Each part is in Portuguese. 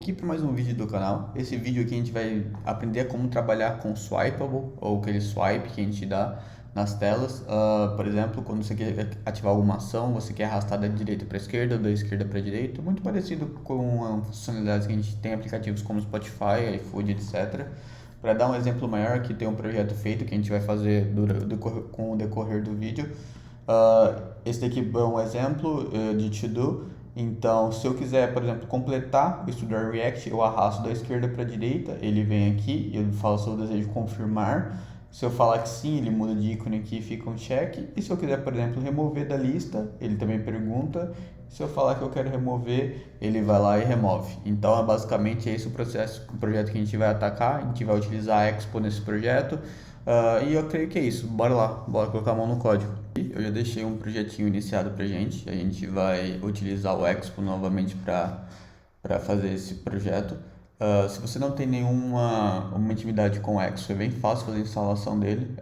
Aqui para mais um vídeo do canal. Esse vídeo aqui a gente vai aprender como trabalhar com swipeable, ou aquele swipe que a gente dá nas telas. Por exemplo, quando você quer ativar alguma ação, você quer arrastar da direita para a esquerda ou da esquerda para a direita, muito parecido com as funcionalidades que a gente tem em aplicativos como Spotify, iFood, etc. Para dar um exemplo maior, aqui tem um projeto feito que a gente vai fazer com o decorrer do vídeo. Esse daqui é um exemplo de to-do. Então, se eu quiser, por exemplo, completar o estudar React, eu arrasto da esquerda para a direita, ele vem aqui, eu falo se eu desejo confirmar. Se eu falar que sim, ele muda de ícone aqui e fica um check. E se eu quiser, por exemplo, remover da lista, ele também pergunta. Se eu falar que eu quero remover, ele vai lá e remove. Então, basicamente esse o processo, o projeto que a gente vai atacar. A gente vai utilizar a Expo nesse projeto. E eu creio que é isso. Bora lá, bora colocar a mão no código. Eu já deixei um projetinho iniciado pra gente. A gente vai utilizar o Expo novamente para fazer esse projeto. Se você não tem nenhuma uma intimidade com o Expo, é bem fácil fazer a instalação dele.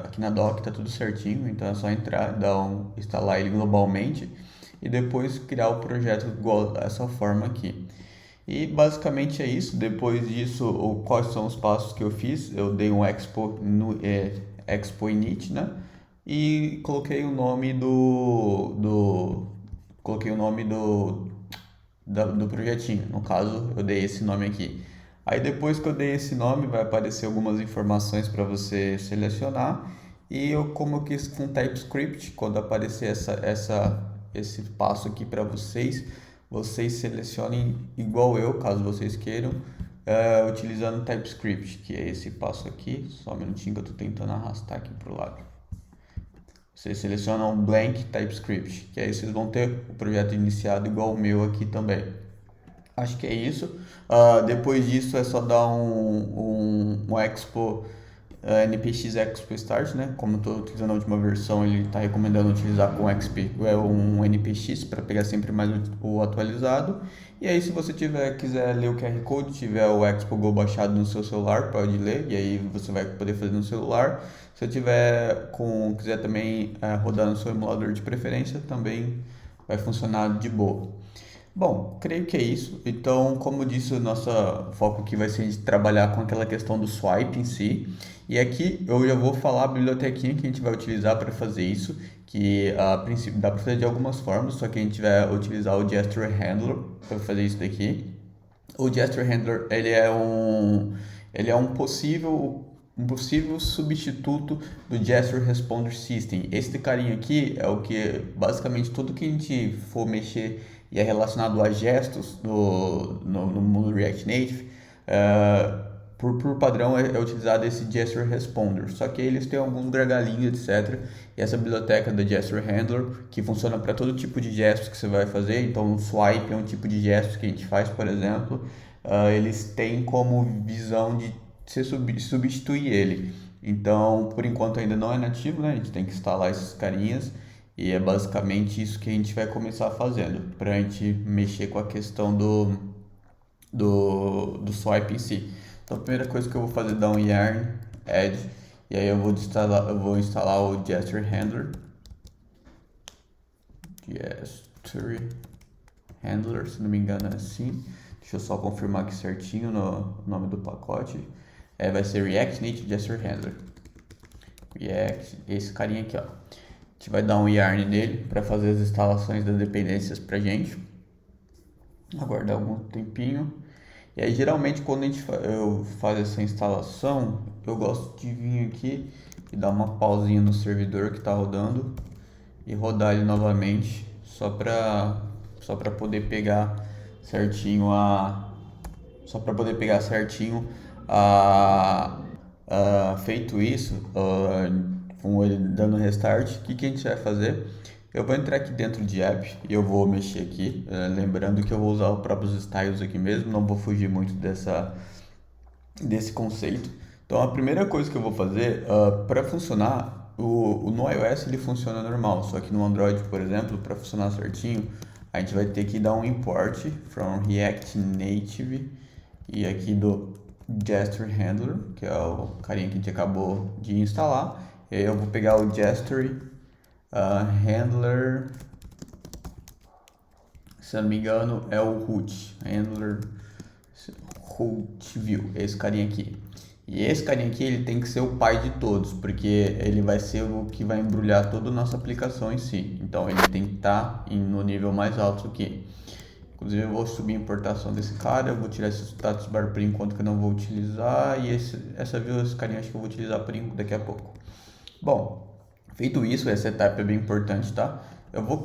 Aqui na doc tá tudo certinho, então é só entrar, instalar ele globalmente e depois criar o projeto igual dessa forma aqui. E basicamente é isso. Depois disso, quais são os passos que eu fiz? Eu dei um Expo init, né? E coloquei o nome coloquei o nome do projetinho. No caso, eu dei esse nome aqui. Aí depois que eu dei esse nome, vai aparecer algumas informações para você selecionar. E eu coloquei com TypeScript, quando aparecer esse passo aqui para vocês, vocês selecionem igual eu, caso vocês queiram, utilizando TypeScript, que é esse passo aqui. Só um minutinho que eu estou tentando arrastar aqui para o lado. Vocês selecionam blank TypeScript, que aí vocês vão ter o projeto iniciado igual o meu aqui também. Acho que é isso. Depois disso é só dar um Expo npx Expo Start, né? Como eu estou utilizando a última versão, ele está recomendando utilizar com XP, um npx para pegar sempre mais o atualizado. E aí, se você quiser ler o QR Code, tiver o Expo Go baixado no seu celular, pode ler, e aí você vai poder fazer no celular. Se eu quiser também rodar no seu emulador de preferência, também vai funcionar de boa. Bom, creio que é isso. Então, como disse, o nosso foco aqui vai ser de trabalhar com aquela questão do swipe em si. E aqui eu já vou falar a bibliotequinha que a gente vai utilizar para fazer isso, que a princípio dá para fazer de algumas formas, só que a gente vai utilizar o Gesture Handler para fazer isso daqui. O Gesture Handler, ele é um possível substituto do Gesture Responder System. Esse carinha aqui é o que, basicamente, tudo que a gente for mexer e é relacionado a gestos no mundo React Native, por padrão é utilizado esse Gesture Responder, só que eles têm alguns gargalinhos, etc. E essa biblioteca do Gesture Handler, que funciona para todo tipo de gestos que você vai fazer, então o swipe é um tipo de gesto que a gente faz, por exemplo, eles têm como visão de substituir ele. Então, por enquanto ainda não é nativo, né? A gente tem que instalar esses carinhas e é basicamente isso que a gente vai começar fazendo, para a gente mexer com a questão do swipe em si. Então a primeira coisa que eu vou fazer é dar um yarn add, e aí eu vou instalar o gesture handler. Gesture handler, se não me engano é assim. Deixa eu só confirmar aqui certinho no nome do pacote. Vai ser React Native Gesture Handler. React, esse carinha aqui, ó. A gente vai dar um yarn nele para fazer as instalações das dependências pra gente. Aguardar algum tempinho. E aí, geralmente, quando eu faço essa instalação, eu gosto de vir aqui e dar uma pausinha no servidor que está rodando e rodar ele novamente, só para poder pegar certinho feito isso, com ele dando restart, o que a gente vai fazer? Eu vou entrar aqui dentro de app e eu vou mexer aqui, lembrando que eu vou usar os próprios styles aqui mesmo, não vou fugir muito desse conceito. Então a primeira coisa que eu vou fazer para funcionar, no iOS ele funciona normal, só que no Android, por exemplo, para funcionar certinho, a gente vai ter que dar um import from React Native e aqui do Gesture Handler, que é o carinha que a gente acabou de instalar. E aí eu vou pegar o Gesture Handler, se eu não me engano é o root, Handler, root view, esse carinha aqui. E esse carinha aqui, ele tem que ser o pai de todos, porque ele vai ser o que vai embrulhar toda a nossa aplicação em si. Então ele tem que estar no nível mais alto aqui. Inclusive eu vou subir a importação desse cara, eu vou tirar esse status bar por enquanto que eu não vou utilizar, e essa view, esse carinha acho que eu vou utilizar daqui a pouco. Bom, feito isso, essa etapa é bem importante, tá? Eu vou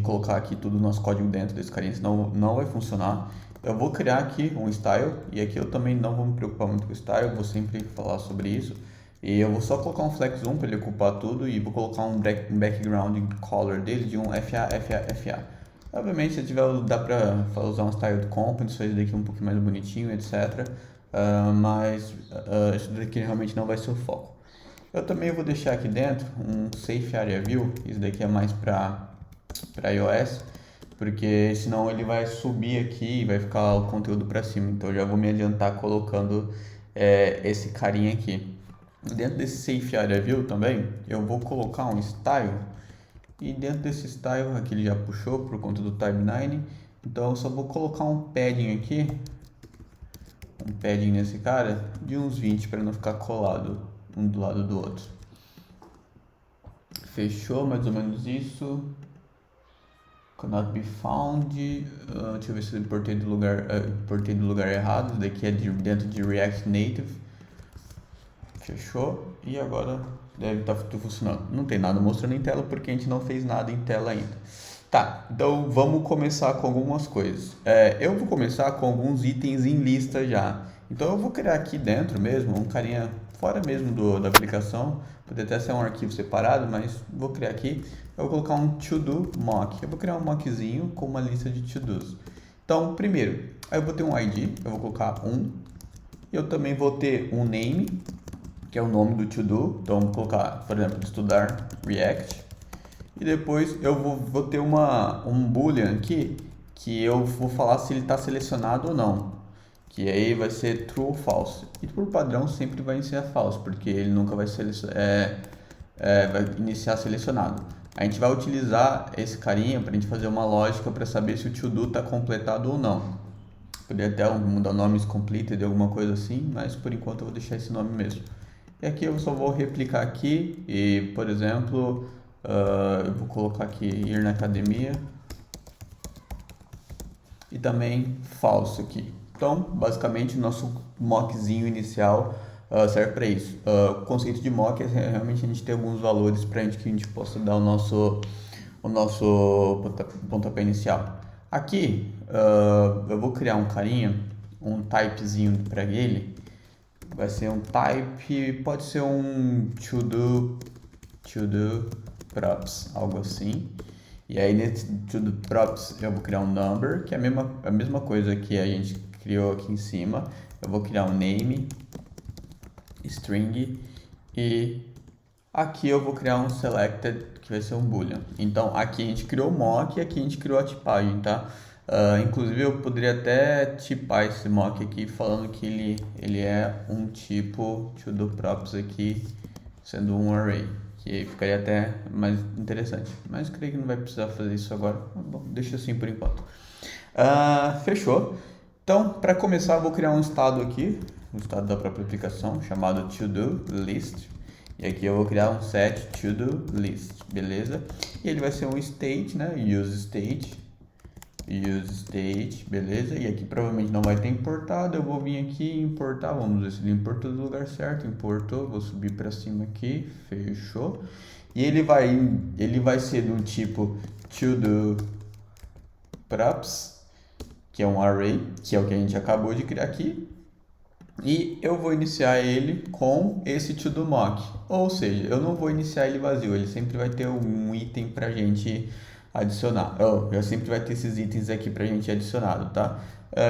colocar aqui todo o nosso código dentro desse carinha, senão não vai funcionar. Eu vou criar aqui um style, e aqui eu também não vou me preocupar muito com o style, eu vou sempre falar sobre isso. E eu vou só colocar um flex 1 para ele ocupar tudo, e vou colocar um background color dele de um FA. Obviamente, se tiver, dá pra usar um style component, isso daqui um pouquinho mais bonitinho, etc. Mas isso daqui realmente não vai ser o foco. Eu também vou deixar aqui dentro um Safe Area View, isso daqui é mais para iOS, porque senão ele vai subir aqui e vai ficar o conteúdo para cima. Então eu já vou me adiantar colocando esse carinha aqui. Dentro desse Safe Area View também, eu vou colocar um style. E dentro desse style, aqui ele já puxou por conta do timeline. Então eu só vou colocar um padding aqui. Um padding nesse cara de uns 20 para não ficar colado um do lado do outro. Fechou mais ou menos isso. Cannot be found. Deixa eu ver se eu importei do lugar errado. Isso daqui é dentro de React Native. Fechou. E agora deve estar tudo funcionando. Não tem nada mostrando em tela porque a gente não fez nada em tela ainda. Tá, então vamos começar com algumas coisas. Eu vou começar com alguns itens em lista já. Então eu vou criar aqui dentro mesmo, um carinha fora mesmo da aplicação. Pode até ser um arquivo separado, mas vou criar aqui. Eu vou colocar um to-do mock. Eu vou criar um mockzinho com uma lista de to-dos. Então, primeiro, eu vou ter um ID, eu vou colocar um. Eu também vou ter um name, que é o nome do to-do. Então, vou colocar, por exemplo, estudar React. E depois eu vou ter um boolean aqui, que eu vou falar se ele está selecionado ou não. Que aí vai ser true ou false. E por padrão sempre vai iniciar false, porque ele nunca vai vai iniciar selecionado. A gente vai utilizar esse carinha para a gente fazer uma lógica para saber se o to-do está completado ou não. Poderia até mudar o nome completed, alguma coisa assim, mas por enquanto eu vou deixar esse nome mesmo. E aqui eu só vou replicar aqui e, por exemplo, eu vou colocar aqui ir na academia e também false aqui. Então, basicamente, o nosso mockzinho inicial serve para isso. O conceito de mock é realmente a gente ter alguns valores para que a gente possa dar o nosso pontapé inicial. Aqui, eu vou criar um carinha, um typezinho para ele. Vai ser um type, pode ser um to-do props, algo assim. E aí nesse to-do props eu vou criar um number, que é a mesma coisa que a gente criou aqui em cima. Eu vou criar um name, string, e aqui eu vou criar um selected, que vai ser um boolean. Então aqui a gente criou o mock e aqui a gente criou a tipagem, tá? Inclusive eu poderia até tipar esse mock aqui falando que ele é um tipo to-do props aqui, sendo um array, que ficaria até mais interessante, mas creio que não vai precisar fazer isso agora. Bom, deixa assim por enquanto. Fechou. Então, para começar, eu vou criar um estado aqui, um estado da própria aplicação, chamado to-do list. E aqui eu vou criar um set to-do list, beleza? E ele vai ser um state, né? Use state, beleza? E aqui provavelmente não vai ter importado, eu vou vir aqui e importar, vamos ver se ele importou do lugar certo, importou, vou subir para cima aqui, fechou. E ele vai ser do tipo to-do props, que é um array, que é o que a gente acabou de criar aqui. E eu vou iniciar ele com esse to-do mock, ou seja, eu não vou iniciar ele vazio, ele sempre vai ter um item pra gente adicionar. Já sempre vai ter esses itens aqui pra gente adicionado, tá?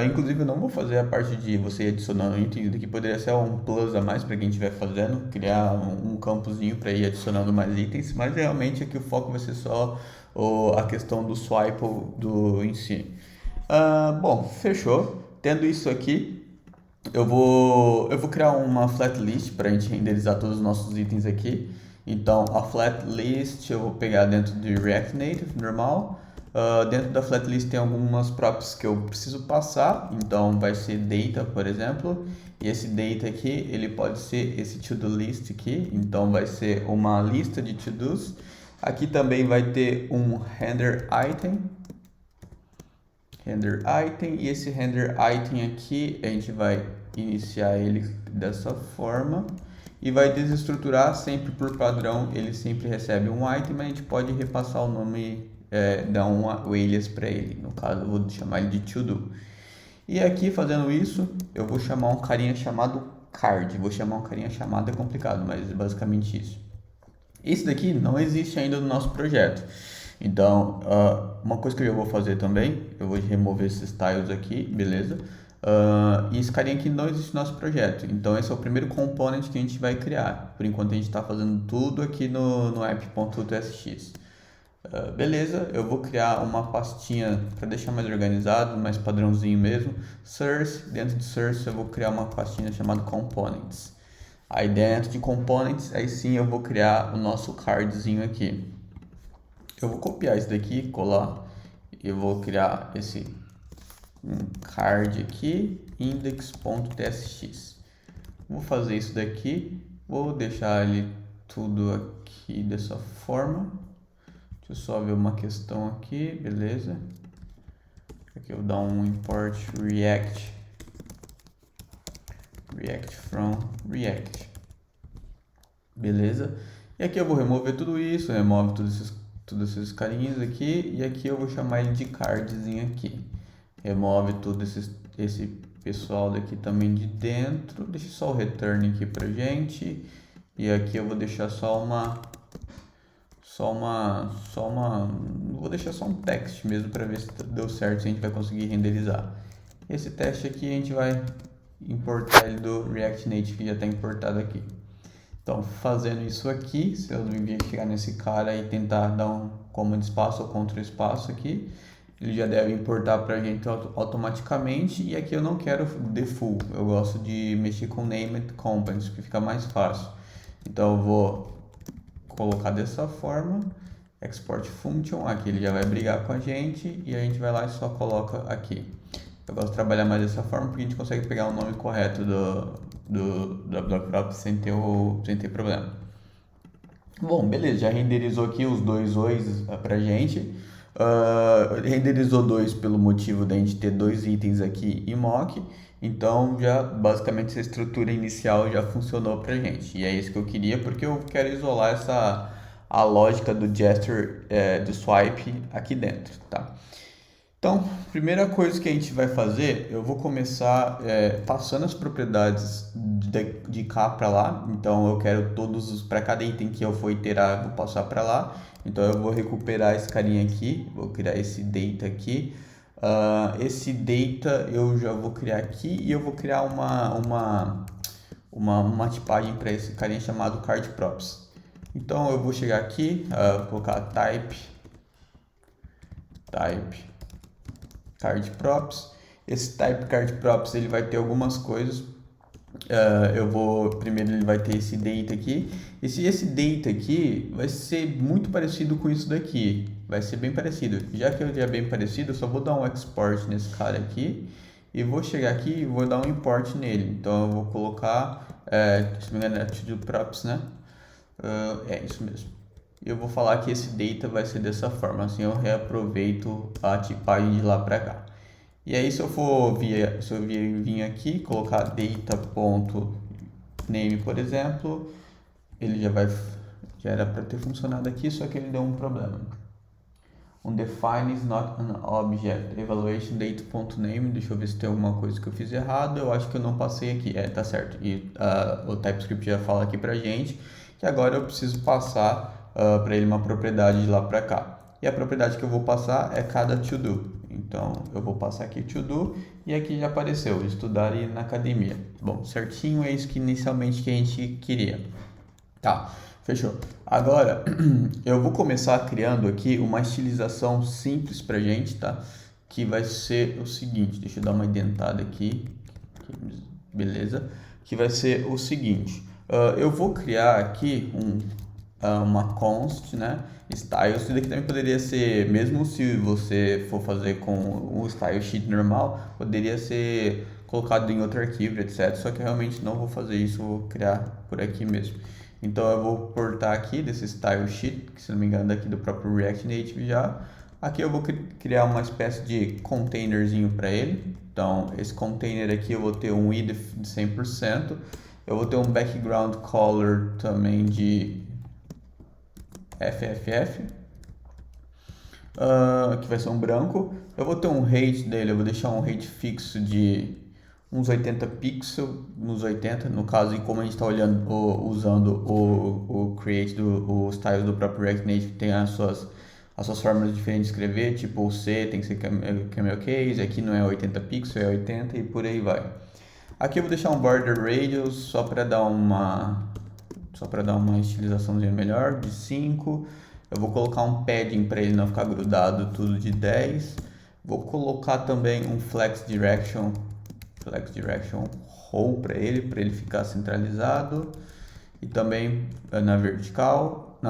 Inclusive eu não vou fazer a parte de você adicionando itens, daqui poderia ser um plus a mais para quem estiver fazendo, criar um campozinho para ir adicionando mais itens, mas realmente aqui o foco vai ser só a questão do swipe em si. Bom, fechou. Tendo isso aqui, eu vou criar uma flat list para a gente renderizar todos os nossos itens aqui. Então, a flat list eu vou pegar dentro de React Native, normal. Dentro da flat list tem algumas props que eu preciso passar, então vai ser data, por exemplo, e esse data aqui, ele pode ser esse to-do list aqui, então vai ser uma lista de to-dos. Aqui também vai ter um render item, e esse render item aqui, a gente vai iniciar ele dessa forma e vai desestruturar sempre por padrão, ele sempre recebe um item, mas a gente pode repassar o nome, dar o alias para ele, no caso eu vou chamar ele de to-do. E aqui fazendo isso, eu vou chamar um carinha chamado card, vou chamar um carinha chamado, é complicado, mas é basicamente isso. Esse daqui não existe ainda no nosso projeto. Então, uma coisa que eu já vou fazer também, eu vou remover esses tiles aqui, beleza? E esse carinha aqui não existe no nosso projeto. Então, esse é o primeiro component que a gente vai criar. Por enquanto, a gente está fazendo tudo aqui no app.tsx. Beleza, eu vou criar uma pastinha para deixar mais organizado, mais padrãozinho mesmo. Source, dentro de Source eu vou criar uma pastinha chamada Components. Aí dentro de Components, aí sim eu vou criar o nosso cardzinho aqui. Eu vou copiar isso daqui, colar, e eu vou criar esse card aqui, index.tsx. Vou fazer isso daqui, vou deixar ele tudo aqui dessa forma. Deixa eu só ver uma questão aqui, beleza? Aqui eu vou dar um import React from React, beleza? E aqui eu vou remover tudo isso, remove todos esses carinhas aqui, e aqui eu vou chamar ele de cardzinho aqui. Remove todo esse pessoal daqui também de dentro, deixa só o return aqui pra gente, e aqui eu vou deixar vou deixar só um text mesmo para ver se deu certo, se a gente vai conseguir renderizar. Esse teste aqui a gente vai importar ele do React Native que já está importado aqui. Então, fazendo isso aqui, se eu chegar nesse cara e tentar dar um comando espaço ou Ctrl espaço aqui, ele já deve importar para a gente automaticamente. E aqui eu não quero default, eu gosto de mexer com named components, que fica mais fácil. Então, eu vou colocar dessa forma, export function, aqui ele já vai brigar com a gente e a gente vai lá e só coloca aqui. Eu gosto de trabalhar mais dessa forma porque a gente consegue pegar o nome correto da prop sem ter problema. Bom, beleza, já renderizou aqui os dois ois pra gente. Renderizou dois pelo motivo da gente ter dois itens aqui em mock. Então, já basicamente essa estrutura inicial já funcionou pra gente. E é isso que eu queria, porque eu quero isolar a lógica do gesture, do swipe aqui dentro, tá? Então, primeira coisa que a gente vai fazer, eu vou começar passando as propriedades de cá para lá. Então, eu quero para cada item que eu for iterar, vou passar para lá. Então, eu vou recuperar esse carinha aqui, vou criar esse data aqui. Esse data eu já vou criar aqui e eu vou criar uma tipagem para esse carinha chamado card props. Então, eu vou chegar aqui, colocar type card props. Esse type card props ele vai ter algumas coisas. Primeiro ele vai ter esse data aqui. Esse data aqui vai ser muito parecido com isso daqui. Vai ser bem parecido. Já que ele é bem parecido, eu só vou dar um export nesse cara aqui. E vou chegar aqui e vou dar um import nele. Então eu vou colocar, se não me engano é to do props, né? É isso mesmo. Eu vou falar que esse data vai ser dessa forma, assim eu reaproveito a tipagem de lá para cá. E aí se eu vir aqui, colocar data.name, por exemplo, ele já era para ter funcionado aqui, só que ele deu um problema. Define is not an object, evaluation data.name, deixa eu ver se tem alguma coisa que eu fiz errado, eu acho que eu não passei aqui, tá certo. E o TypeScript já fala aqui pra gente que agora eu preciso passar para ele uma propriedade de lá para cá. E a propriedade que eu vou passar é cada to do. Então eu vou passar aqui to do e aqui já apareceu estudar e ir na academia. Bom, certinho, é isso que inicialmente que a gente queria. Tá, fechou. Agora eu vou começar criando aqui uma estilização simples pra gente, tá? Que vai ser o seguinte, deixa eu dar uma indentada aqui, beleza? Que vai ser o seguinte, eu vou criar aqui uma const, né? Style, isso daqui também poderia ser, mesmo se você for fazer com o style sheet normal, poderia ser colocado em outro arquivo, etc. Só que eu realmente não vou fazer isso, vou criar por aqui mesmo. Então eu vou portar aqui desse style sheet, que se não me engano é daqui do próprio React Native já. Aqui eu vou criar uma espécie de containerzinho para ele. Então esse container aqui eu vou ter um width de 100%. Eu vou ter um background color também de FFF, que vai ser um branco. Eu vou ter um height dele, eu vou deixar um height fixo de uns 80 pixels, nos 80, no caso, e como a gente está usando o create, o styles do próprio React Native, tem as suas formas diferentes de escrever, tipo o C tem que ser camel case, aqui não é 80 pixels, é 80 e por aí vai. Aqui eu vou deixar um border radius só para dar uma estilizaçãozinha melhor, de 5. Eu vou colocar um padding para ele não ficar grudado, tudo de 10. Vou colocar também um flex direction row para ele ficar centralizado. E também na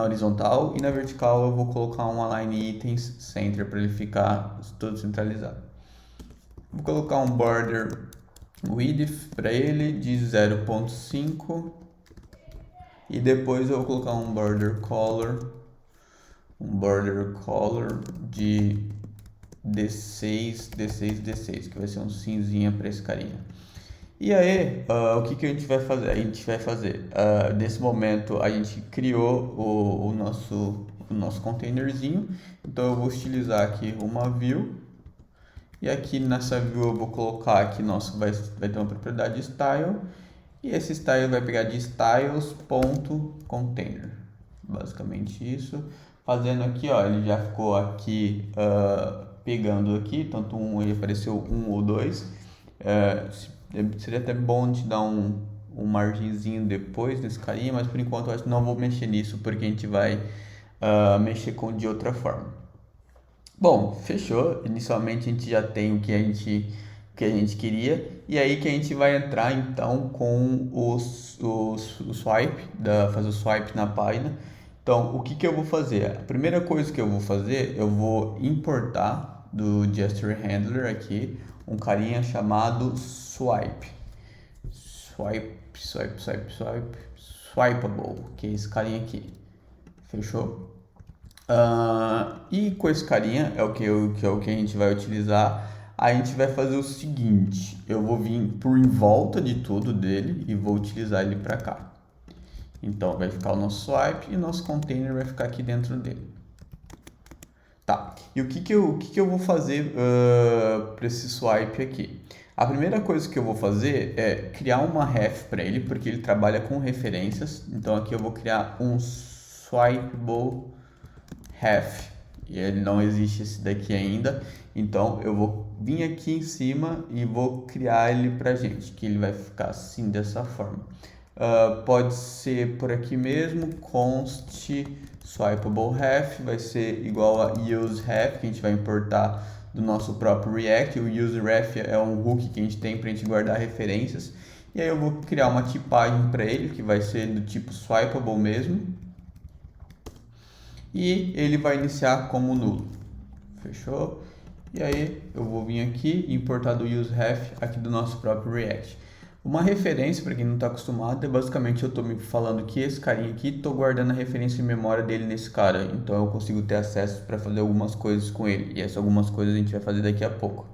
horizontal e na vertical eu vou colocar um align items center para ele ficar tudo centralizado. Vou colocar um border width para ele de 0.5 e depois eu vou colocar um border color de D6, que vai ser um cinzinha para esse carinha. E aí, o que a gente vai fazer? Nesse momento a gente criou o nosso containerzinho, então eu vou estilizar aqui uma view. E aqui nessa view eu vou colocar aqui, vai ter uma propriedade style. E esse style vai pegar de styles.container. Basicamente isso. Fazendo aqui, ó, ele já ficou aqui pegando aqui, tanto ele apareceu 1 ou 2. Seria até bom te dar um margenzinho depois nesse carinha, mas por enquanto eu acho que não vou mexer nisso, porque a gente vai mexer de outra forma. Bom, fechou. Inicialmente a gente já tem o que a gente queria. E aí que a gente vai entrar então com o swipe, fazer o swipe na página. Então, o que eu vou fazer? A primeira coisa que eu vou fazer, eu vou importar do gesture handler aqui um carinha chamado swipe. Swipeable, que é esse carinha aqui. Fechou? E com esse carinha, é o que a gente vai utilizar. A gente vai fazer o seguinte: eu vou vir por em volta de tudo dele e vou utilizar ele para cá. Então vai ficar o nosso swipe e o nosso container vai ficar aqui dentro dele. Tá, e o que eu vou fazer para esse swipe aqui? A primeira coisa que eu vou fazer é criar uma ref para ele, porque ele trabalha com referências. Então aqui eu vou criar um swipeable ref, e ele não existe esse daqui ainda. Então eu vou vir aqui em cima e vou criar ele pra gente, que ele vai ficar assim, dessa forma. Pode ser por aqui mesmo, const swipeable ref, vai ser igual a use ref, que a gente vai importar do nosso próprio React. O use ref é um hook que a gente tem para a gente guardar referências. E aí eu vou criar uma tipagem para ele, que vai ser do tipo swipeable mesmo. E ele vai iniciar como nulo. Fechou? E aí eu vou vir aqui e importar do useRef aqui do nosso próprio React. Uma referência, para quem não está acostumado, é basicamente eu estou me falando que esse carinha aqui, estou guardando a referência de memória dele nesse cara. Então eu consigo ter acesso para fazer algumas coisas com ele. E essas algumas coisas a gente vai fazer daqui a pouco.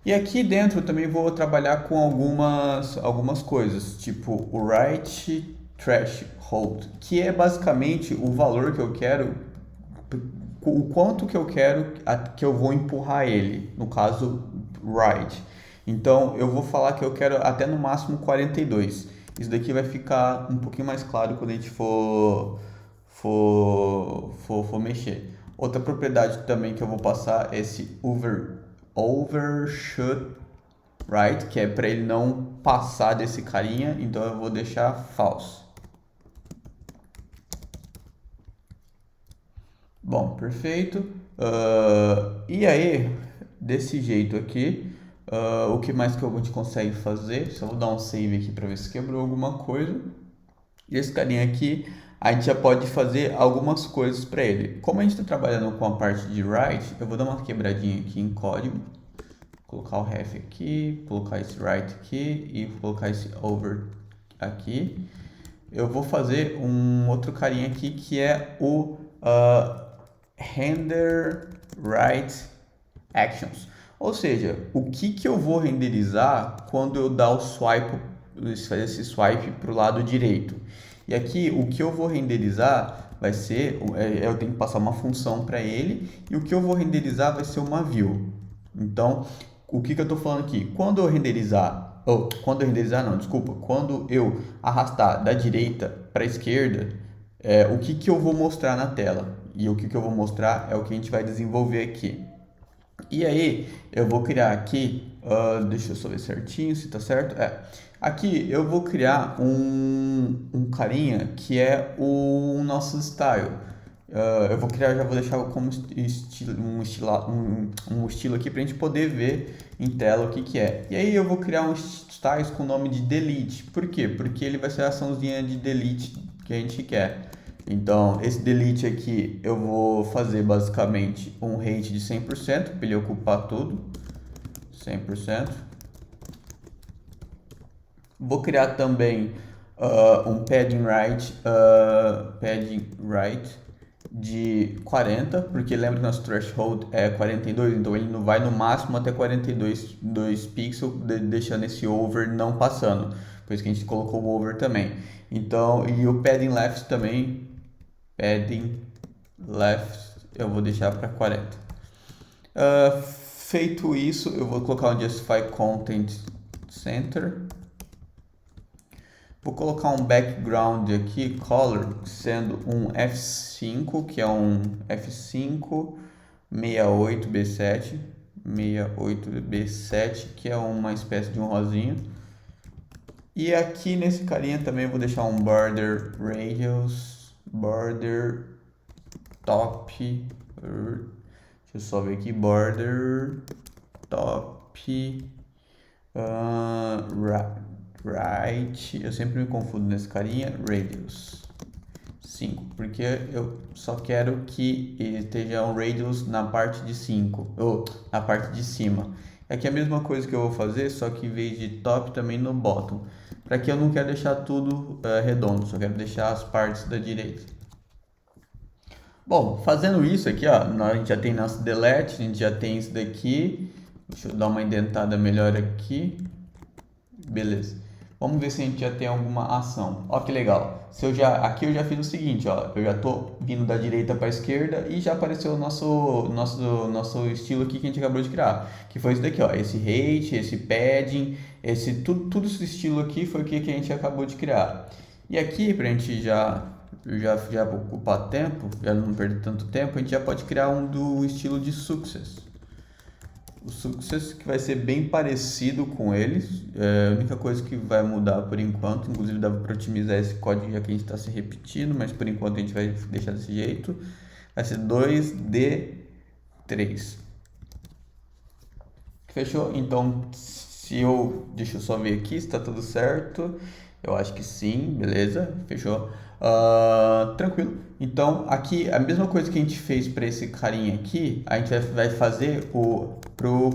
E aqui dentro eu também vou trabalhar com algumas coisas, tipo o write threshold, que é basicamente o valor que eu quero, o quanto que eu quero que eu vou empurrar ele, no caso write. Então eu vou falar que eu quero até no máximo 42. Isso daqui vai ficar um pouquinho mais claro quando a gente for mexer. Outra propriedade também que eu vou passar é esse overshoot right, que é para ele não passar desse carinha, então eu vou deixar false. Bom, perfeito. E aí, desse jeito aqui, o que mais que a gente consegue fazer? Só vou dar um save aqui para ver se quebrou alguma coisa. E esse carinha aqui, a gente já pode fazer algumas coisas para ele. Como a gente está trabalhando com a parte de write, eu vou dar uma quebradinha aqui em código, colocar o ref aqui, colocar esse write aqui e colocar esse over aqui. Eu vou fazer um outro carinha aqui que é o render write actions. Ou seja, o que eu vou renderizar quando eu dar o swipe, fazer esse swipe para o lado direito. E aqui o que eu vou renderizar vai ser, eu tenho que passar uma função para ele, e o que eu vou renderizar vai ser uma view. Então, o que eu estou falando aqui? Quando eu renderizar quando eu arrastar da direita para a esquerda, o que eu vou mostrar na tela? E o que eu vou mostrar é o que a gente vai desenvolver aqui. E aí, eu vou criar aqui, deixa eu só ver certinho se tá certo. Aqui eu vou criar um carinha que é o nosso style. Eu vou criar, já vou deixar como um estilo aqui para a gente poder ver em tela o que é. E aí eu vou criar um styles com o nome de delete. Por quê? Porque ele vai ser a açãozinha de delete que a gente quer. Então, esse delete aqui eu vou fazer basicamente um rate de 100% para ele ocupar tudo. 100%. Vou criar também um padding right de 40, porque lembra que nosso threshold é 42, então ele não vai no máximo até 42 pixels, deixando esse over não passando. Por isso que a gente colocou o over também. Então, e o padding left também, padding left, eu vou deixar para 40. Feito isso, eu vou colocar um justify content center. Vou colocar um background aqui, color, sendo um F5, que é um F5 68B7, 68B7, que é uma espécie de um rosinha. E aqui nesse carinha também vou deixar um border radius, border top, deixa eu só ver aqui, border top, right, eu sempre me confundo nesse carinha, radius 5, porque eu só quero que ele esteja um radius na parte de 5, ou na parte de cima. Aqui é a mesma coisa que eu vou fazer, só que em vez de top também no bottom. Para que eu não quero deixar tudo redondo, só quero deixar as partes da direita. Bom, fazendo isso aqui, ó, a gente já tem nosso delete, a gente já tem isso daqui. Deixa eu dar uma indentada melhor aqui. Beleza. Vamos ver se a gente já tem alguma ação. Ó que legal. Aqui eu já fiz o seguinte, ó, eu já tô vindo da direita para a esquerda e já apareceu o nosso estilo aqui que a gente acabou de criar, que foi isso daqui, ó, esse rate, esse padding, tudo esse estilo aqui foi o que a gente acabou de criar. E aqui pra gente já ocupar tempo, já não perder tanto tempo, a gente já pode criar um do estilo de success. O Success que vai ser bem parecido com eles, a única coisa que vai mudar por enquanto, inclusive dá para otimizar esse código já que a gente está se repetindo, mas por enquanto a gente vai deixar desse jeito, vai ser 2D3. Fechou? Então, deixa eu só ver aqui se está tudo certo, eu acho que sim, beleza, fechou. Tranquilo. Então, aqui, a mesma coisa que a gente fez para esse carinha aqui, a gente vai fazer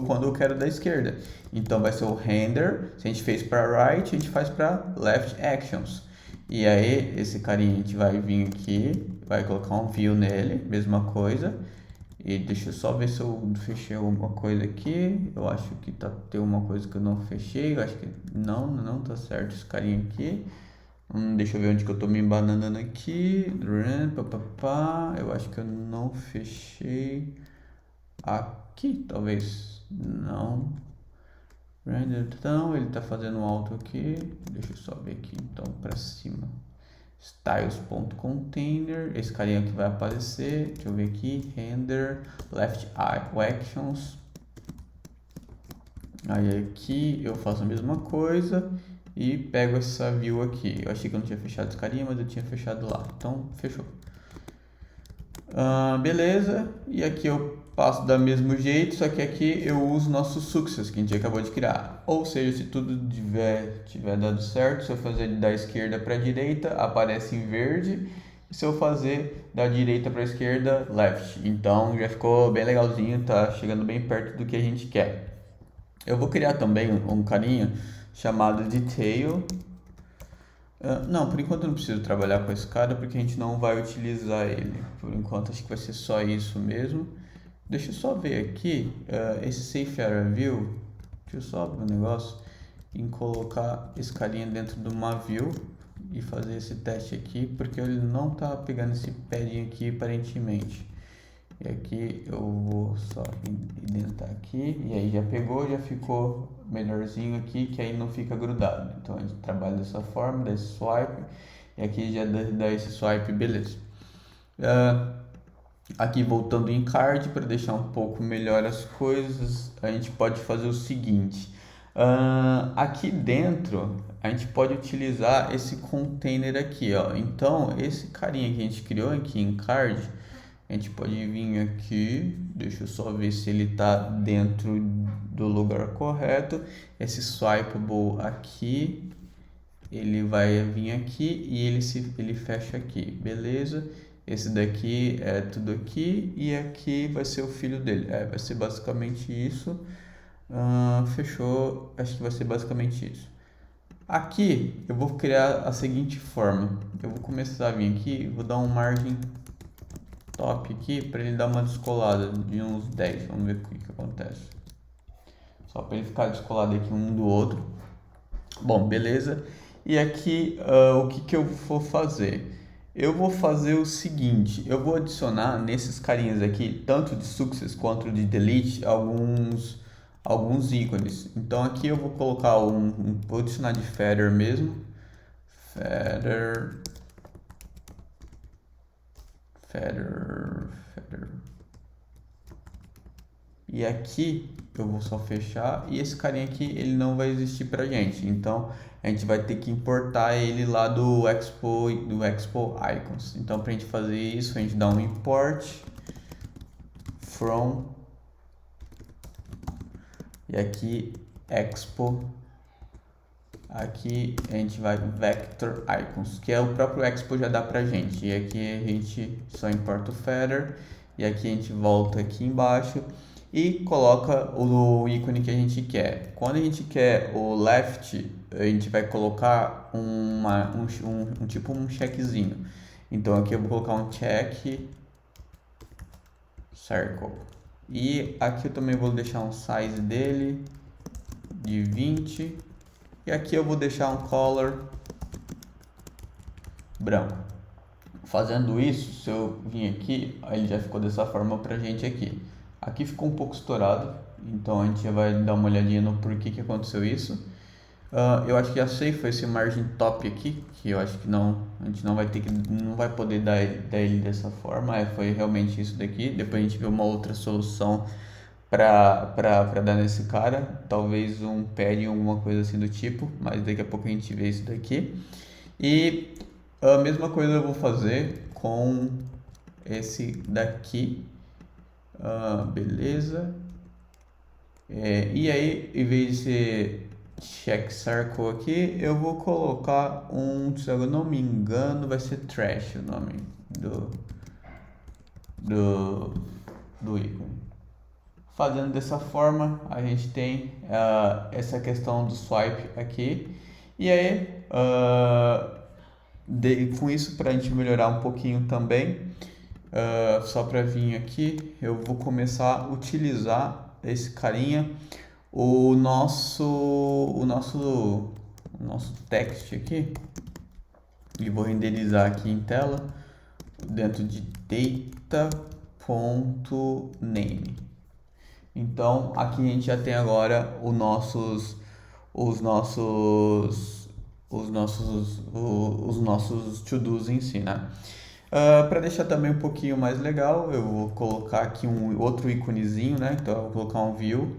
quando eu quero da esquerda. Então, vai ser o render. Se a gente fez para right, a gente faz para left actions. E aí, esse carinha a gente vai vir aqui, vai colocar um view nele, mesma coisa. E deixa eu só ver se eu fechei alguma coisa aqui. Eu acho que tem uma coisa que eu não fechei. Eu acho que não tá certo esse carinha aqui. Deixa eu ver onde que eu tô me embananando aqui. Eu acho que eu não fechei aqui, talvez. Não. Então, ele tá fazendo um alto aqui. Deixa eu só ver aqui, então, pra cima. Styles.container. Esse carinha que vai aparecer. Deixa eu ver aqui. Render. Left actions. Aí aqui eu faço a mesma coisa. E pego essa view aqui. Eu achei que eu não tinha fechado esse carinha, mas eu tinha fechado lá. Então, fechou. Beleza. E aqui eu passo do mesmo jeito, só que aqui eu uso nosso success que a gente acabou de criar. Ou seja, se tudo tiver dado certo, se eu fazer da esquerda para a direita, aparece em verde. E se eu fazer da direita para a esquerda, left. Então já ficou bem legalzinho, tá chegando bem perto do que a gente quer. Eu vou criar também um carinha chamado detail. Não, por enquanto eu não preciso trabalhar com esse cara porque a gente não vai utilizar ele. Por enquanto acho que vai ser só isso mesmo. Deixa eu só ver aqui, esse Safe Area View, deixa eu só abrir um negócio, em colocar esse carinha dentro de uma view e fazer esse teste aqui, porque ele não tá pegando esse padding aqui aparentemente. E aqui eu vou só identar aqui, e aí já pegou, já ficou melhorzinho aqui, que aí não fica grudado. Então a gente trabalha dessa forma, dá esse swipe, e aqui já dá esse swipe, beleza. Aqui voltando em card, para deixar um pouco melhor as coisas, a gente pode fazer o seguinte. Aqui dentro, a gente pode utilizar esse container aqui, ó. Então, esse carinha que a gente criou aqui em card, a gente pode vir aqui, deixa eu só ver se ele está dentro do lugar correto. Esse swipeable aqui, ele vai vir aqui e ele fecha aqui, beleza? Esse daqui é tudo aqui e aqui vai ser o filho dele. Vai ser basicamente isso. Fechou, acho que vai ser basicamente isso. Aqui eu vou criar a seguinte forma. Eu vou começar a vir aqui, vou dar um margem top aqui para ele dar uma descolada de uns 10. Vamos ver o que acontece. Só para ele ficar descolado aqui um do outro. Bom, beleza. E aqui o que eu vou fazer? Eu vou fazer o seguinte, eu vou adicionar nesses carinhas aqui, tanto de success quanto de delete, alguns ícones. Então aqui eu vou colocar vou adicionar de feather mesmo. Feather. E aqui eu vou só fechar e esse carinha aqui ele não vai existir pra gente. Então a gente vai ter que importar ele lá do Expo Icons. Então pra gente fazer isso, a gente dá um import from e aqui Expo. Aqui a gente vai Vector Icons, que é o próprio Expo já dá pra gente. E aqui a gente só importa o feather e aqui a gente volta aqui embaixo e coloca o ícone que a gente quer. Quando a gente quer o left, a gente vai colocar tipo um checkzinho. Então aqui eu vou colocar um check circle. E aqui eu também vou deixar um size dele de 20. E aqui eu vou deixar um color branco. Fazendo isso, se eu vir aqui, ele já ficou dessa forma pra gente aqui. Aqui ficou um pouco estourado, então a gente já vai dar uma olhadinha no porquê que aconteceu isso. Eu acho que a safe foi esse margin top aqui, que eu acho que a gente não vai poder dar ele dessa forma. Foi realmente isso daqui. Depois a gente vê uma outra solução para dar nesse cara, talvez um padding ou alguma coisa assim do tipo, mas daqui a pouco a gente vê isso daqui. E a mesma coisa eu vou fazer com esse daqui. Beleza. E aí, em vez de ser check circle aqui, eu vou colocar se eu não me engano, vai ser trash o nome do ícone. Fazendo dessa forma, a gente tem essa questão do swipe aqui. E aí, com isso, para a gente melhorar um pouquinho também, só para vir aqui, eu vou começar a utilizar esse carinha, o nosso text aqui, e vou renderizar aqui em tela, dentro de data.name. Então aqui a gente já tem agora os nossos to-dos em si, né? Para deixar também um pouquinho mais legal, eu vou colocar aqui um outro íconezinho, né? Então eu vou colocar um view,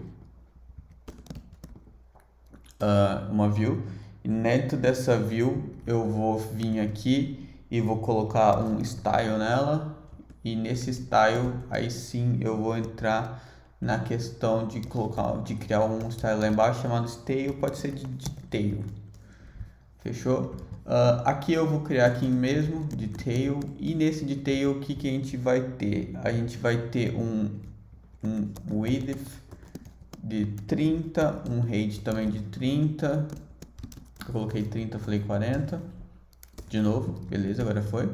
uma view. E dentro dessa view eu vou vir aqui e vou colocar um style nela. E nesse style aí sim eu vou entrar na questão de criar um style lá embaixo chamado style, pode ser de tail. Fechou? Aqui eu vou criar aqui mesmo, detail, e nesse detail o que, que a gente vai ter? A gente vai ter um width de 30, um height também de 30, eu coloquei 30, falei 40, de novo, beleza, agora foi.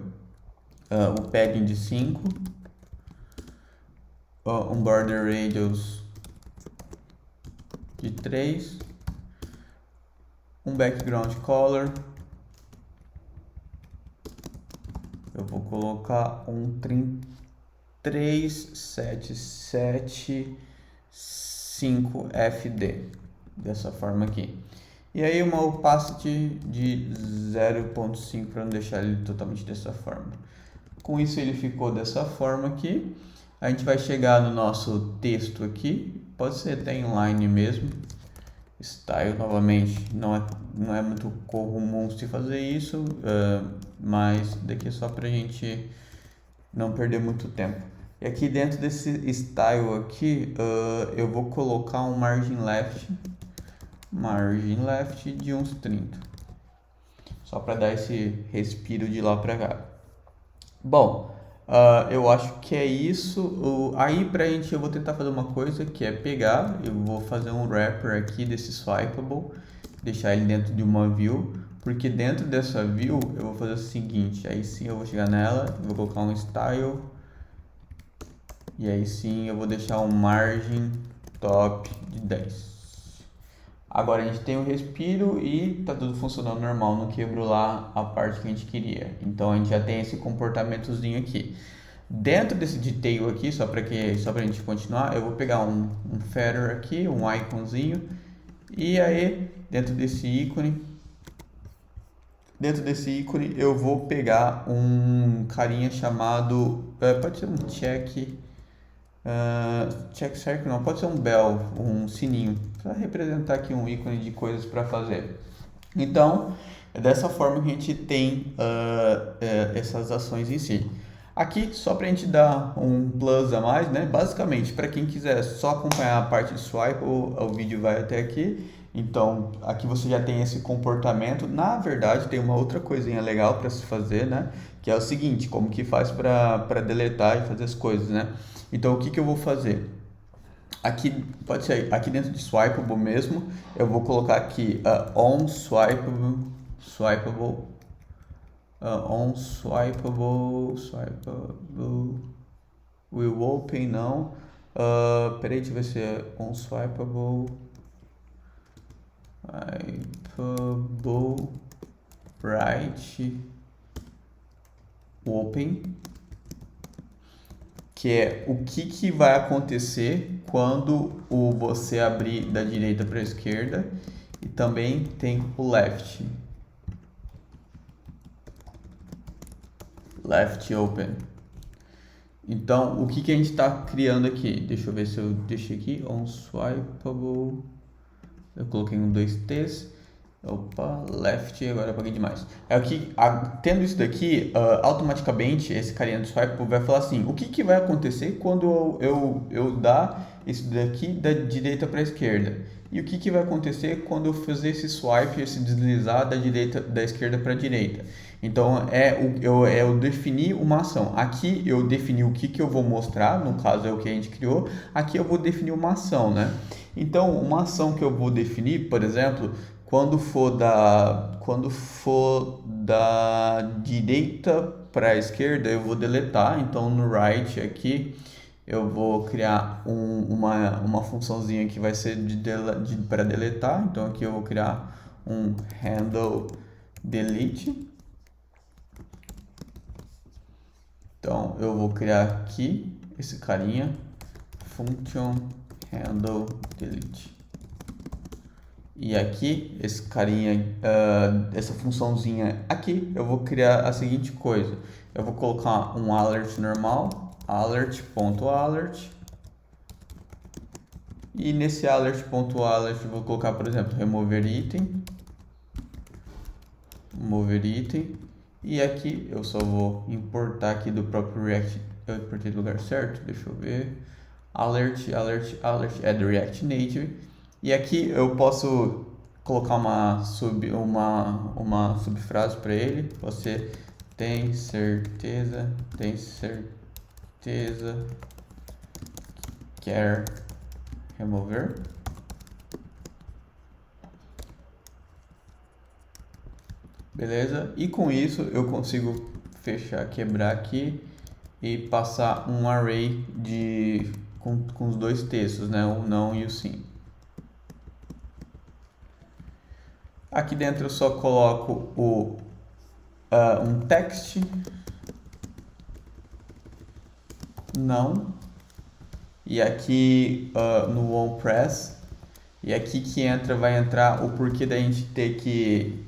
O padding de 5, um border radius de 3, um background color, eu vou colocar um 3775FD, dessa forma aqui. E aí uma opacity de 0.5 para não deixar ele totalmente dessa forma. Com isso ele ficou dessa forma aqui. A gente vai chegar no nosso texto aqui, pode ser até inline mesmo. Style novamente não é muito comum se fazer isso, mas daqui é só pra gente não perder muito tempo. E aqui dentro desse style aqui, eu vou colocar um margin left de uns 30, só para dar esse respiro de lá para cá. Bom, eu acho que é isso. Aí pra gente eu vou tentar fazer uma coisa que é pegar, eu vou fazer um wrapper aqui desse swipeable, deixar ele dentro de uma view, porque dentro dessa view eu vou fazer o seguinte, aí sim eu vou chegar nela, vou colocar um style, e aí sim eu vou deixar um margin top de 10. Agora a gente tem o respiro e tá tudo funcionando normal, não quebrou lá a parte que a gente queria. Então a gente já tem esse comportamentozinho aqui. Dentro desse detail aqui, só pra gente continuar, eu vou pegar um feather aqui, um iconzinho, e aí dentro desse ícone eu vou pegar um carinha chamado, pode ser um check circle não, pode ser um bell, um sininho, para representar aqui um ícone de coisas para fazer. Então, é dessa forma que a gente tem essas ações em si. Aqui, só para a gente dar um plus a mais, né? Basicamente, para quem quiser só acompanhar a parte de swipe, o vídeo vai até aqui. Então, aqui você já tem esse comportamento. Na verdade, tem uma outra coisinha legal para se fazer, né? Que é o seguinte, como que faz para deletar e fazer as coisas, né? Então, o que que eu vou fazer? Aqui, pode ser aqui dentro de swipeable mesmo, eu vou colocar aqui on swipeable, will open não, peraí, deixa eu ver se é on swipeable, right open, que é o que vai acontecer quando você abrir da direita para a esquerda, e também tem o left open. Então, o que a gente está criando aqui? Deixa eu ver se eu deixei aqui, on swipeable, eu coloquei um 2T's, opa, left, agora eu apaguei demais. É o que, tendo isso daqui, automaticamente esse carinha do swipe vai falar assim, o que vai acontecer quando eu dar isso daqui da direita para a esquerda? E o que vai acontecer quando eu fazer esse swipe, esse deslizar da esquerda para a direita? Então eu definir uma ação. Aqui eu defini o que eu vou mostrar, no caso é o que a gente criou. Aqui eu vou definir uma ação, né? Então uma ação que eu vou definir, por exemplo, quando for da direita para a esquerda, eu vou deletar. Então no right aqui eu vou criar uma funçãozinha que vai ser para deletar. Então aqui eu vou criar um handle delete. Então eu vou criar aqui esse carinha, function handle delete. E aqui, esse carinha, essa funçãozinha aqui, eu vou criar a seguinte coisa. Eu vou colocar um alert normal, alert.alert. E nesse alert.alert eu vou colocar, por exemplo, remover item. E aqui eu só vou importar aqui do próprio React. Eu importei do lugar certo, deixa eu ver. Alert, é do React Native. E aqui eu posso colocar uma subfrase para ele. Você tem certeza quer remover? Beleza? E com isso eu consigo quebrar aqui e passar um array com os dois textos, né? O não e o sim. Aqui dentro eu só coloco um text, não, e aqui no onPress, e aqui que vai entrar o porquê da gente ter que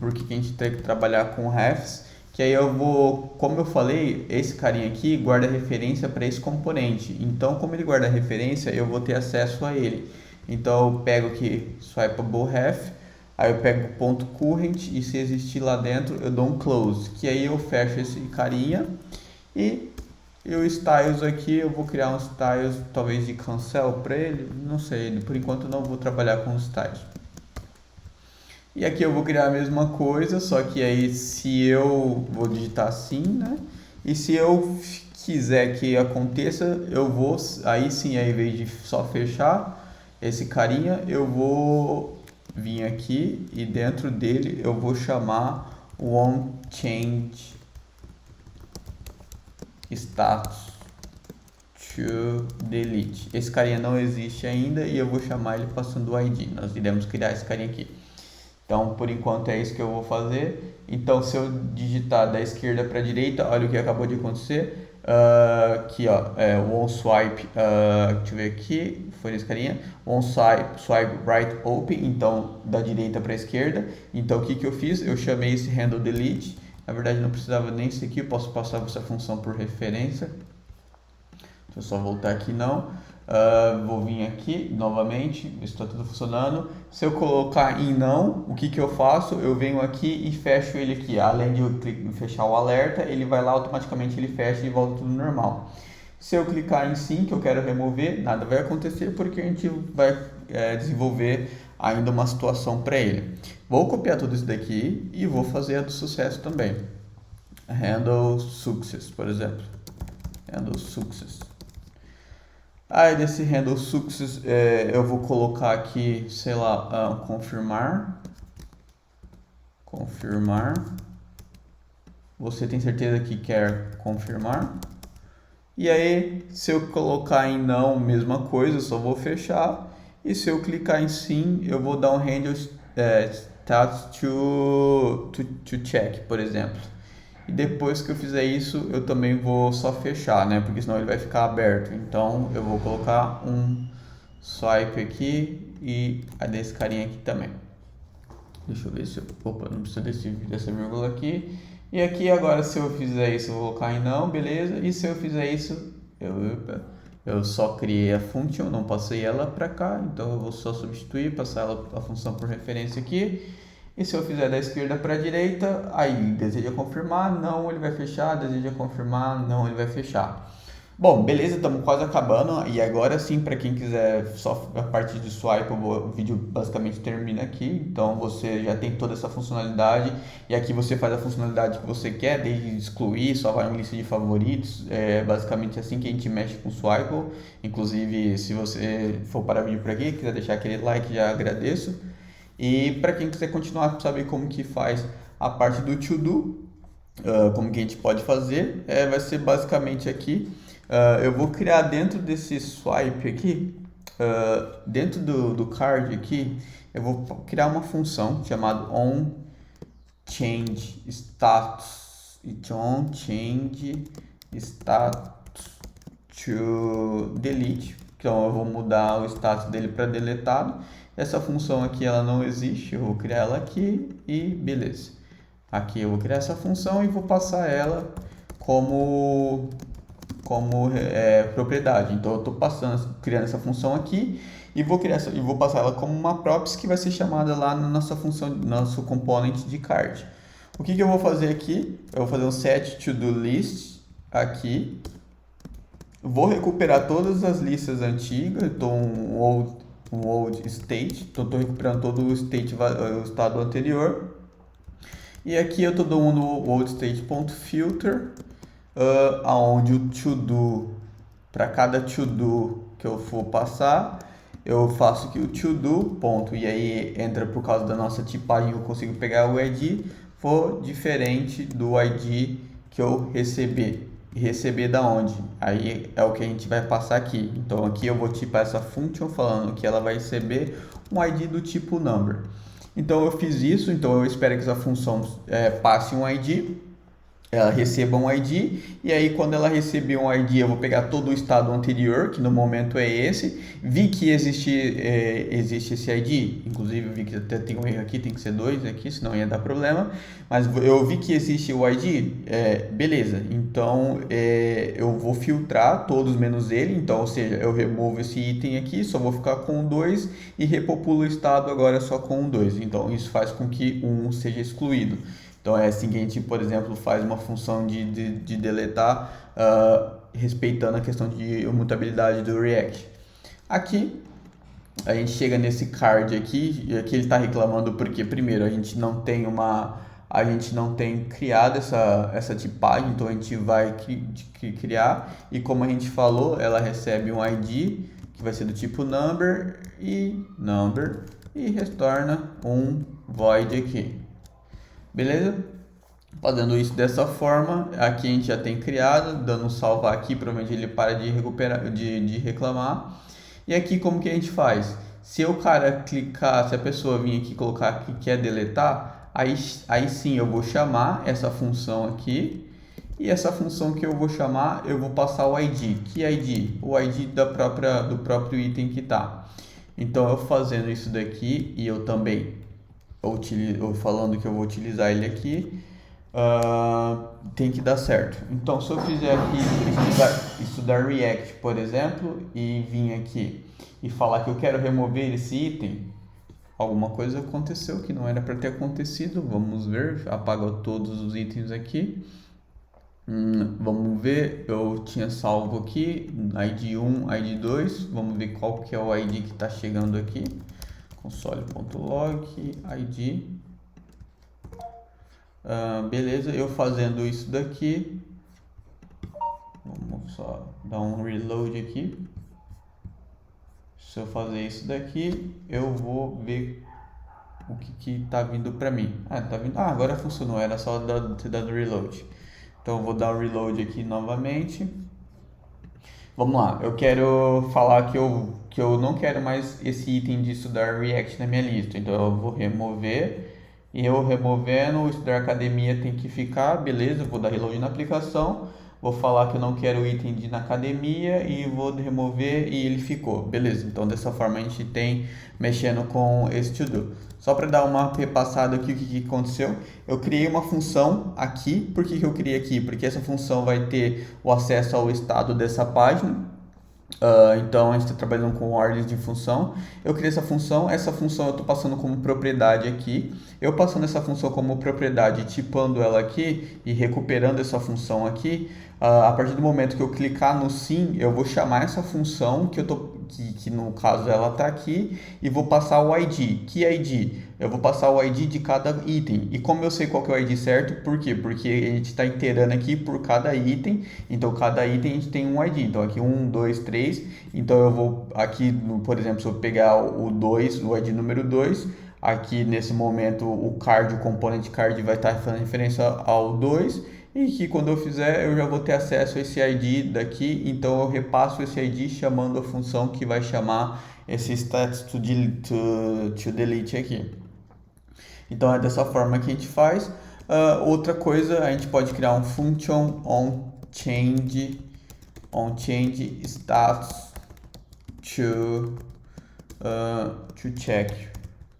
porquê que a gente tem que trabalhar com refs, que aí eu vou, como eu falei, esse carinha aqui guarda referência para esse componente. Então, como ele guarda referência, eu vou ter acesso a ele. Então, eu pego aqui swipeable ref, aí eu pego o ponto current e se existir lá dentro, eu dou um close, que aí eu fecho esse carinha e o styles aqui, eu vou criar um styles talvez de cancel para ele, não sei, por enquanto não vou trabalhar com styles. E aqui eu vou criar a mesma coisa, só que aí se eu vou digitar assim, né? E se eu quiser que aconteça, eu vou, aí sim, ao invés de só fechar esse carinha, eu vou vir aqui e dentro dele eu vou chamar o onChange status to delete. Esse carinha não existe ainda e eu vou chamar ele passando o ID. Nós iremos criar esse carinha aqui. Então, por enquanto é isso que eu vou fazer. Então, se eu digitar da esquerda para a direita, olha o que acabou de acontecer. Aqui, ó, o onSwipe, deixa eu ver aqui, foi esse carinha. OnSwipe right open, então da direita para a esquerda. Então, o que eu fiz? Eu chamei esse handle delete. Na verdade, não precisava nem isso aqui, eu posso passar essa função por referência. Deixa eu só voltar aqui, não. Vou vir aqui novamente, ver se está tudo funcionando. Se eu colocar em não, o que eu faço? Eu venho aqui e fecho ele aqui. Além de eu fechar o alerta, ele vai lá automaticamente, ele fecha e volta tudo normal. Se eu clicar em sim, que eu quero remover, nada vai acontecer porque a gente vai desenvolver ainda uma situação para ele. Vou copiar tudo isso daqui e vou fazer a do sucesso também. Handle success, por exemplo. Handle success. Aí desse handle success eu vou colocar aqui, sei lá, confirmar. Você tem certeza que quer confirmar? E aí, se eu colocar em não, mesma coisa, só vou fechar. E se eu clicar em sim, eu vou dar um handle status to check, por exemplo. E depois que eu fizer isso, eu também vou só fechar, né? Porque senão ele vai ficar aberto. Então, eu vou colocar um swipe aqui e a desse carinha aqui também. Deixa eu ver se eu... Opa, não precisa dessa vírgula aqui. E aqui agora, se eu fizer isso, eu vou colocar em não, beleza. E se eu fizer isso, eu só criei a function, não passei ela para cá. Então, eu vou só substituir, passar a função por referência aqui. E se eu fizer da esquerda para a direita, aí deseja confirmar, não, ele vai fechar, deseja confirmar, não, ele vai fechar. Bom, beleza, estamos quase acabando. E agora sim, para quem quiser só a parte de swipe, o vídeo basicamente termina aqui. Então você já tem toda essa funcionalidade. E aqui você faz a funcionalidade que você quer, desde excluir, só vai em lista de favoritos. É basicamente assim que a gente mexe com o swipe. Inclusive, se você for parar o vídeo por aqui, quiser deixar aquele like, já agradeço. E para quem quiser continuar a saber como que faz a parte do to do, como que a gente pode fazer, vai ser basicamente aqui. Eu vou criar dentro desse swipe aqui, dentro do card aqui, eu vou criar uma função chamada onChange status to delete. Então eu vou mudar o status dele para deletado. Essa função aqui ela não existe, eu vou criar ela aqui e beleza. Aqui eu vou criar essa função e vou passar ela como propriedade. Então eu estou criando essa função aqui e vou passar ela como uma props que vai ser chamada lá na nossa função, nosso component de card. O que eu vou fazer aqui? Eu vou fazer um set to do list aqui. Vou recuperar todas as listas antigas, então um old state, então estou recuperando todo o o estado anterior. E aqui eu estou dando o old state.filter, aonde o to do, para cada to do que eu for passar, eu faço aqui o to do, ponto, e aí entra por causa da nossa tipagem, eu consigo pegar o ID, for diferente do ID que eu receber. E receber da onde? Aí é o que a gente vai passar aqui. Então aqui eu vou tipar essa function falando que ela vai receber um ID do tipo number. Então eu fiz isso, então eu espero que essa função passe um ID, ela receba um ID, e aí quando ela receber um ID eu vou pegar todo o estado anterior, que no momento é esse, vi que existe esse ID, inclusive eu vi que até tem um erro aqui, tem que ser 2 aqui, senão ia dar problema, mas eu vi que existe o ID, beleza, então eu vou filtrar todos menos ele, então, ou seja, eu removo esse item aqui, só vou ficar com 2 e repopulo o estado agora só com 2, então isso faz com que um seja excluído. Então é assim que a gente, por exemplo, faz uma função de deletar, respeitando a questão de imutabilidade do React. Aqui a gente chega nesse card aqui, e aqui ele está reclamando porque primeiro a gente não tem criado essa tipagem, então a gente vai criar, e como a gente falou, ela recebe um ID que vai ser do tipo number e retorna um void aqui. Beleza? Fazendo isso dessa forma, aqui a gente já tem criado, dando um salvar aqui, provavelmente ele para de recuperar, de reclamar. E aqui como que a gente faz? Se o cara clicar, se a pessoa vir aqui colocar que quer deletar, aí sim eu vou chamar essa função aqui, e essa função que eu vou chamar, eu vou passar o ID. Que ID? O ID do próprio item que tá. Então eu fazendo isso daqui, e eu também falando que eu vou utilizar ele aqui, tem que dar certo. Então, se eu fizer aqui estudar React, por exemplo, e vir aqui e falar que eu quero remover esse item, alguma coisa aconteceu que não era para ter acontecido. Vamos ver, apaga todos os itens aqui. Vamos ver, eu tinha salvo aqui ID 1, ID 2, vamos ver qual que é o ID que está chegando aqui. Console.log ID. Beleza, eu fazendo isso daqui, vamos só dar um reload aqui. Se eu fazer isso daqui, eu vou ver o que tá vindo para mim. Tá vindo. Agora funcionou, era só ter dado reload. Então eu vou dar o reload aqui novamente. Vamos lá, eu quero falar que eu não quero mais esse item de estudar React na minha lista, então eu vou remover, e eu removendo, o estudar academia tem que ficar, beleza, eu vou dar reload na aplicação, vou falar que eu não quero o item de na academia e vou remover e ele ficou, beleza, então dessa forma a gente tem mexendo com esse to-do. Só para dar uma repassada aqui o que aconteceu, eu criei uma função aqui. Por que eu criei aqui? Porque essa função vai ter o acesso ao estado dessa página. Então a gente está trabalhando com ordens de função. Eu criei essa função eu estou passando como propriedade aqui. Eu passando essa função como propriedade, tipando ela aqui e recuperando essa função aqui. A partir do momento que eu clicar no sim, eu vou chamar essa função que no caso ela está aqui, e vou passar o ID. Que ID? Eu vou passar o ID de cada item. E como eu sei qual que é o ID certo? Por quê? Porque a gente está iterando aqui por cada item. Então cada item a gente tem um ID. Então aqui 1, 2, 3. Então eu vou aqui, por exemplo, se eu pegar o 2, o ID número 2, aqui nesse momento o componente card vai estar fazendo referência ao 2. E que quando eu fizer, eu já vou ter acesso a esse ID daqui, então eu repasso esse ID chamando a função que vai chamar esse stats to delete aqui. Então é dessa forma que a gente faz. Outra coisa, a gente pode criar um function on change stats to check,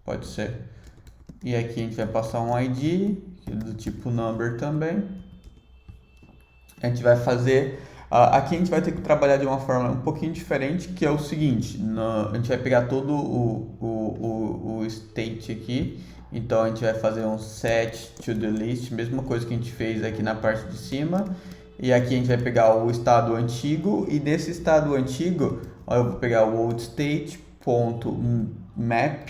pode ser. E aqui a gente vai passar um ID do tipo number também. A gente vai fazer, aqui a gente vai ter que trabalhar de uma forma um pouquinho diferente, que é o seguinte, a gente vai pegar todo o state aqui, então a gente vai fazer um set to the list, mesma coisa que a gente fez aqui na parte de cima, e aqui a gente vai pegar o estado antigo, e desse estado antigo, eu vou pegar o old state, date.map.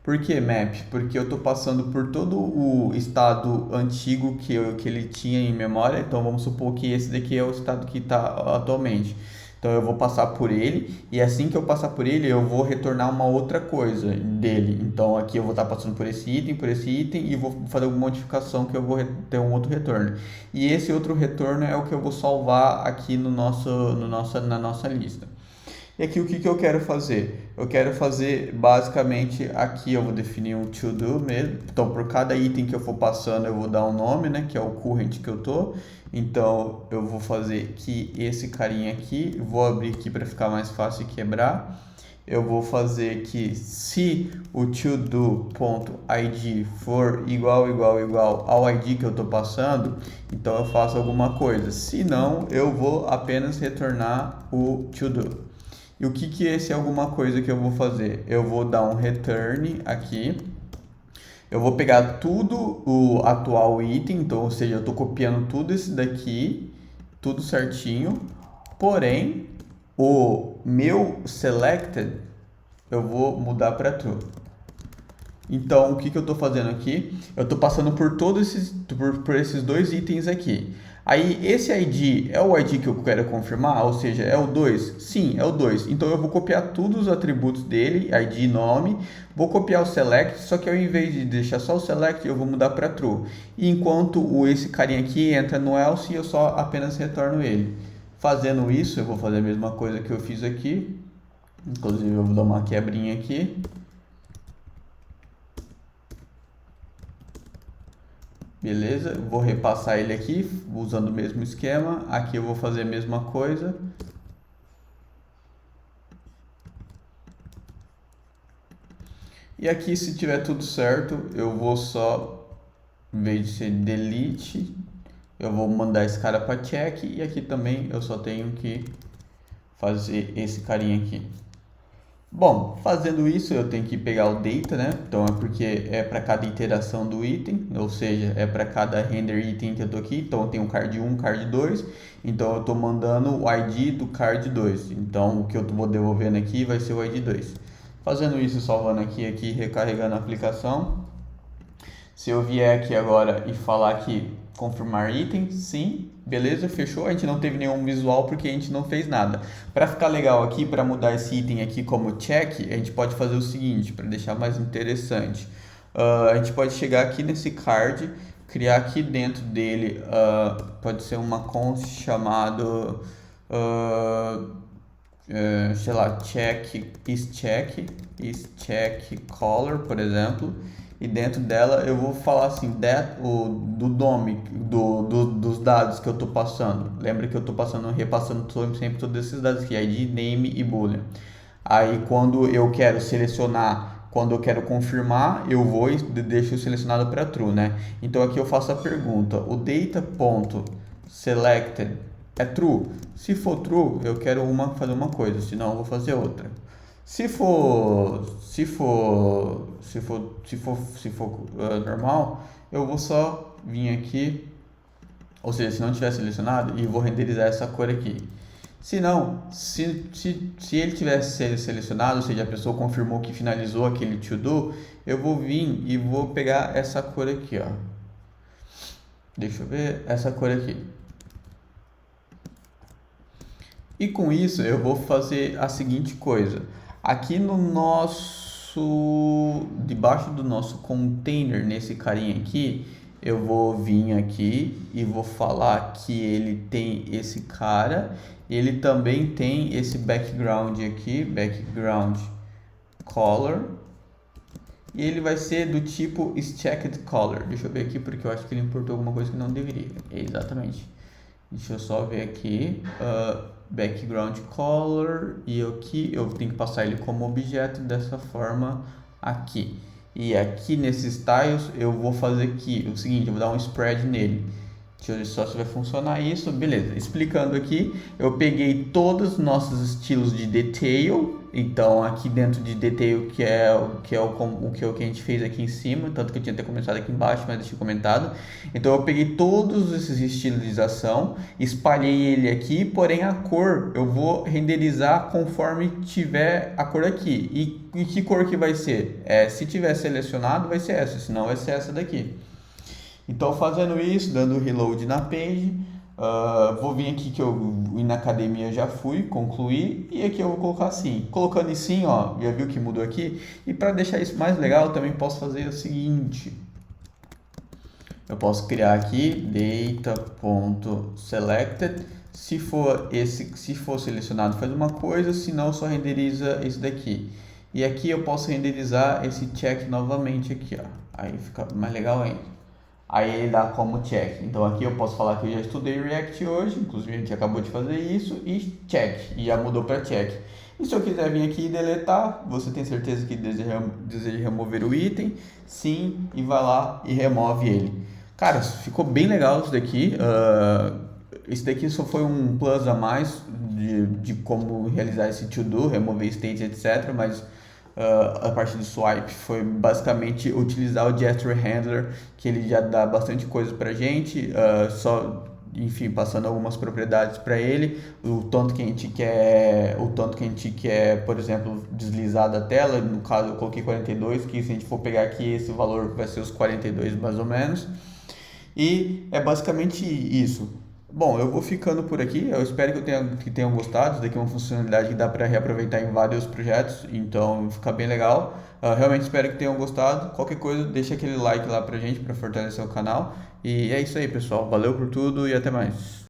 Por que map? Porque eu estou passando por todo o estado antigo que ele tinha em memória. Então vamos supor que esse daqui é o estado que está atualmente. Então eu vou passar por ele e assim que eu passar por ele eu vou retornar uma outra coisa dele. Então aqui eu vou estar passando por esse item e vou fazer alguma modificação que eu vou ter um outro retorno. E esse outro retorno é o que eu vou salvar aqui na nossa lista. E aqui o que eu quero fazer? Eu quero fazer basicamente aqui eu vou definir um to do mesmo. Então por cada item que eu for passando eu vou dar um nome, né, que é o current que eu tô. Então eu vou fazer que esse carinha aqui, vou abrir aqui para ficar mais fácil de quebrar. Eu vou fazer que se o todo.id for igual ao id que eu estou passando, então eu faço alguma coisa. Se não, eu vou apenas retornar o todo. E o que esse é alguma coisa que eu vou fazer? Eu vou dar um return aqui. Eu vou pegar tudo o atual item, então, ou seja, eu estou copiando tudo esse daqui, tudo certinho. Porém, o meu selected eu vou mudar para true. Então, o que eu estou fazendo aqui? Eu estou passando por todos por esses dois itens aqui. Aí, esse ID é o ID que eu quero confirmar, ou seja, é o 2? Sim, é o 2. Então, eu vou copiar todos os atributos dele, ID e nome, vou copiar o select, só que ao invés de deixar só o select, eu vou mudar para true. E enquanto esse carinha aqui entra no else, eu só apenas retorno ele. Fazendo isso, eu vou fazer a mesma coisa que eu fiz aqui. Inclusive, eu vou dar uma quebrinha aqui. Beleza, vou repassar ele aqui usando o mesmo esquema. Aqui eu vou fazer a mesma coisa. E aqui, se tiver tudo certo, eu vou só, em vez de ser delete, eu vou mandar esse cara para check. E aqui também eu só tenho que fazer esse carinha aqui. Bom, fazendo isso eu tenho que pegar o data, né? Então é porque é para cada iteração do item, ou seja, é para cada render item que eu tô aqui. Então eu tenho o card 1, card 2, então eu estou mandando o ID do card 2. Então o que eu vou devolvendo aqui vai ser o ID 2. Fazendo isso, salvando aqui, recarregando a aplicação. Se eu vier aqui agora e falar aqui confirmar item, sim, beleza, fechou. A gente não teve nenhum visual porque a gente não fez nada. Para ficar legal aqui, para mudar esse item aqui como check, a gente pode fazer o seguinte, para deixar mais interessante. A gente pode chegar aqui nesse card, criar aqui dentro dele, pode ser uma const chamado, sei lá, check color, por exemplo. E dentro dela eu vou falar assim, do nome dos dados que eu estou passando. Lembra que eu estou repassando sempre todos esses dados aqui, ID, name e boolean. Aí quando eu quero selecionar, quando eu quero confirmar, eu vou e deixo selecionado para true, né? Então aqui eu faço a pergunta, o data.selected é true? Se for true, eu quero fazer uma coisa, senão eu vou fazer outra. Se for normal, eu vou só vir aqui, ou seja, se não tiver selecionado, e vou renderizar essa cor aqui. Se não, se ele tivesse selecionado, ou seja, a pessoa confirmou que finalizou aquele to do, eu vou vir e vou pegar essa cor aqui, ó. Deixa eu ver, essa cor aqui. E com isso eu vou fazer a seguinte coisa. Aqui debaixo do nosso container, nesse carinha aqui, eu vou vir aqui e vou falar que ele tem esse cara, ele também tem esse background aqui, background color, e ele vai ser do tipo checked color. Deixa eu ver aqui porque eu acho que ele importou alguma coisa que não deveria. Exatamente. Deixa eu só ver aqui. Background color, e aqui eu tenho que passar ele como objeto dessa forma aqui. E aqui nesses styles eu vou fazer aqui o seguinte, eu vou dar um spread nele. Deixa eu ver só se vai funcionar isso. Beleza, explicando aqui, eu peguei todos os nossos estilos de detail Então aqui dentro de detail, o que a gente fez aqui em cima, tanto que eu tinha até começado aqui embaixo, mas deixei comentado. Então eu peguei todos esses estilização, espalhei ele aqui, porém a cor eu vou renderizar conforme tiver a cor aqui. E que cor que vai ser? Se tiver selecionado vai ser essa, senão vai ser essa daqui. Então fazendo isso, dando reload na page, vou vir aqui que eu na academia já fui, concluir, e aqui eu vou colocar assim. Colocando assim, ó, já viu que mudou aqui? E para deixar isso mais legal, eu também posso fazer o seguinte. Eu posso criar aqui data.selected. Se for selecionado faz uma coisa, se não só renderiza esse daqui. E aqui eu posso renderizar esse check novamente aqui, ó. Aí fica mais legal ainda. Aí ele dá como check. Então aqui eu posso falar que eu já estudei React hoje, inclusive a gente acabou de fazer isso, e check, e já mudou para check. E se eu quiser vir aqui e deletar, você tem certeza que deseja remover o item? Sim, e vai lá e remove ele. Cara, ficou bem legal isso daqui. Esse daqui só foi um plus a mais de como realizar esse to-do, remover state, etc. Mas a parte do swipe foi basicamente utilizar o gesture handler, que ele já dá bastante coisa pra gente, enfim, passando algumas propriedades para ele, o tanto que a gente quer, por exemplo, deslizar da tela. No caso eu coloquei 42, que se a gente for pegar aqui esse valor vai ser os 42 mais ou menos. E é basicamente isso. Bom, eu vou ficando por aqui. Eu espero que tenham gostado. Isso daqui é uma funcionalidade que dá para reaproveitar em vários projetos, então fica bem legal. Realmente espero que tenham gostado. Qualquer coisa, deixa aquele like lá pra gente para fortalecer o canal. E é isso aí, pessoal. Valeu por tudo e até mais.